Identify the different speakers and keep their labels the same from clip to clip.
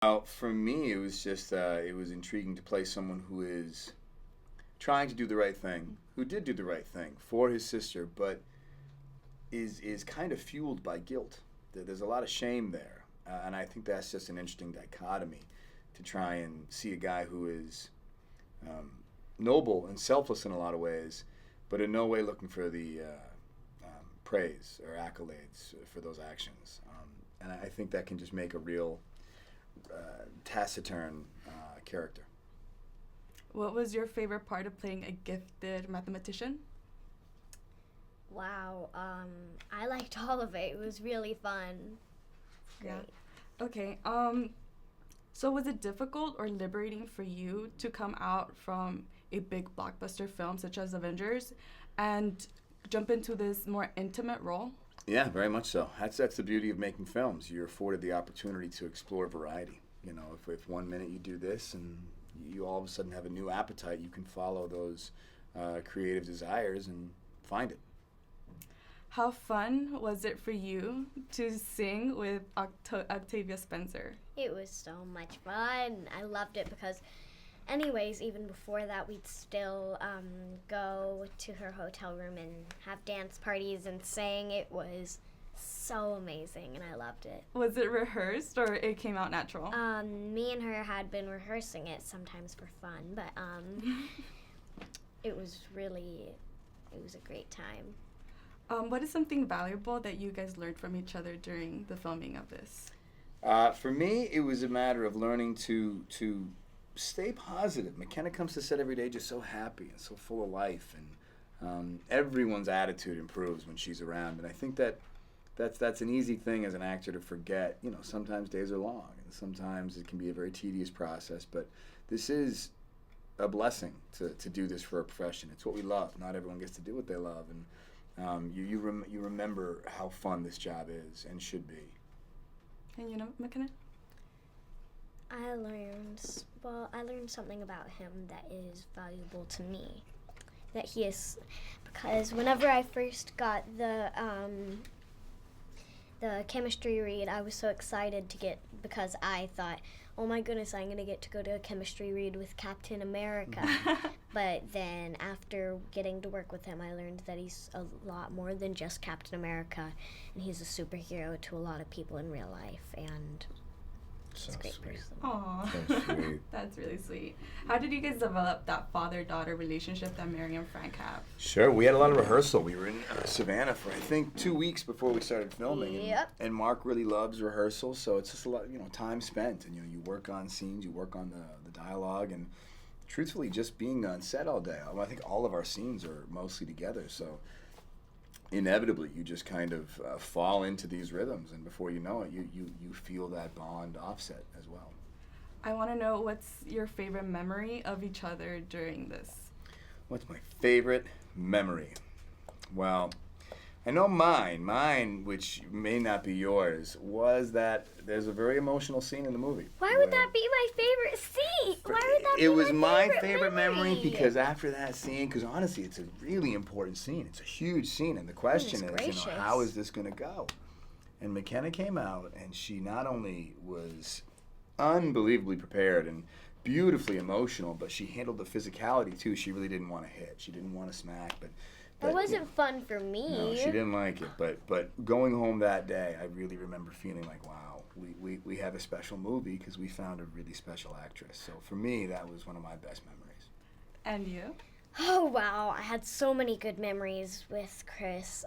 Speaker 1: Well, for me, it was just it was intriguing to play someone who is trying to do the right thing, who did do the right thing for his sister, but is kind of fueled by guilt. There's a lot of shame there, and I think that's just an interesting dichotomy to try and see a guy who is um, noble and selfless in a lot of ways, but in no way looking for the praise or accolades for those actions. And I think that can just make a real taciturn character.
Speaker 2: What was your favorite part of playing a gifted mathematician?
Speaker 3: Wow, I liked all of it. It was really fun. Great.
Speaker 2: Yeah. Okay. So was it difficult or liberating for you to come out from a big blockbuster film such as Avengers and jump into this more intimate role?
Speaker 1: Yeah, very much so. That's the beauty of making films. You're afforded the opportunity to explore variety. You know, if 1 minute you do this and you all of a sudden have a new appetite, you can follow those creative desires and find it.
Speaker 2: How fun was it for you to sing with Octavia Spencer?
Speaker 3: It was so much fun. I loved it because, anyways, even before that, we'd still go to her hotel room and have dance parties and sing. It was so amazing, and I loved it.
Speaker 2: Was it rehearsed or it came out natural?
Speaker 3: Me and her had been rehearsing it sometimes for fun, but it was a great time.
Speaker 2: What is something valuable that you guys learned from each other during the filming of this?
Speaker 1: For me, it was a matter of learning to stay positive. Mckenna comes to set every day just so happy and so full of life, and everyone's attitude improves when she's around. And I think that's an easy thing as an actor to forget. You know, sometimes days are long, and sometimes it can be a very tedious process. But this is a blessing to do this for a profession. It's what we love. Not everyone gets to do what they love, and you remember how fun this job is and should be.
Speaker 2: And you know, McKenna?
Speaker 3: I learned something about him that is valuable to me. That he is, because whenever I first got the chemistry read, I was so excited because I thought, oh my goodness, I'm going to get to go to a chemistry read with Captain America. But then after getting to work with him, I learned that he's a lot more than just Captain America, and he's a superhero to a lot of people in real life, and he's a great person.
Speaker 2: Aww.
Speaker 1: So sweet.
Speaker 2: That's really sweet. How did you guys develop that father-daughter relationship that Mary and Frank have?
Speaker 1: Sure, we had a lot of rehearsal. We were in Savannah for, I think, 2 weeks before we started filming.
Speaker 3: Yep.
Speaker 1: And Mark really loves rehearsal, so it's just a lot, time spent. And, you work on scenes, you work on the dialogue, and truthfully, just being on set all day. I think all of our scenes are mostly together, so inevitably you just kind of fall into these rhythms, and before you know it, you feel that bond offset as well.
Speaker 2: I want to know, what's your favorite memory of each other during this?
Speaker 1: What's my favorite memory? Well, I know mine, which may not be yours, was that there's a very emotional scene in the movie.
Speaker 3: Why would that be my favorite scene? Why would that be
Speaker 1: It was my
Speaker 3: favorite
Speaker 1: favorite memory because after that scene, because honestly, it's a really important scene. It's a huge scene, and the question is,
Speaker 3: gracious.
Speaker 1: how is this going to go? And Mckenna came out, and she not only was unbelievably prepared and beautifully emotional, but she handled the physicality too. She really didn't want to hit. She didn't want to smack, but
Speaker 3: That wasn't fun for me.
Speaker 1: no, she didn't like it. But going home that day, I really remember feeling like, wow, we have a special movie because we found a really special actress. So for me, that was one of my best memories.
Speaker 2: And you?
Speaker 3: Oh, wow. I had so many good memories with Chris.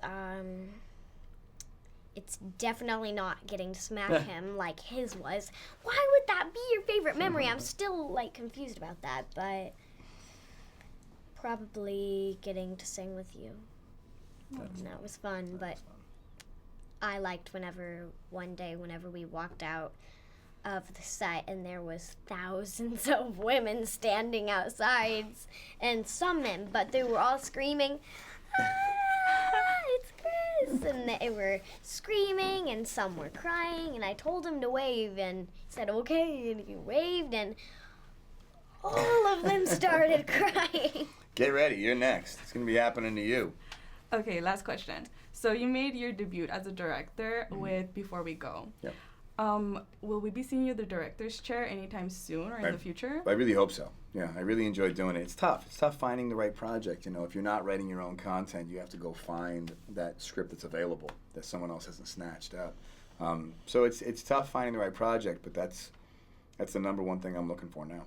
Speaker 3: It's definitely not getting to smack him like his was. Why would that be your favorite memory? I'm still, confused about that, but probably getting to sing with you. That was fun, but I liked whenever we walked out of the set and there was thousands of women standing outside, and some men, but they were all screaming, it's Chris, and they were screaming and some were crying, and I told him to wave and he said okay, and he waved and all of them started crying.
Speaker 1: Get ready, you're next. It's going to be happening to you.
Speaker 2: Okay, last question. So you made your debut as a director with Before We Go.
Speaker 1: Yep.
Speaker 2: Will we be seeing you the director's chair anytime soon or in the future?
Speaker 1: I really hope so. Yeah, I really enjoy doing it. It's tough. It's tough finding the right project. You know, if you're not writing your own content, you have to go find that script that's available that someone else hasn't snatched up. So it's tough finding the right project, but that's the number one thing I'm looking for now.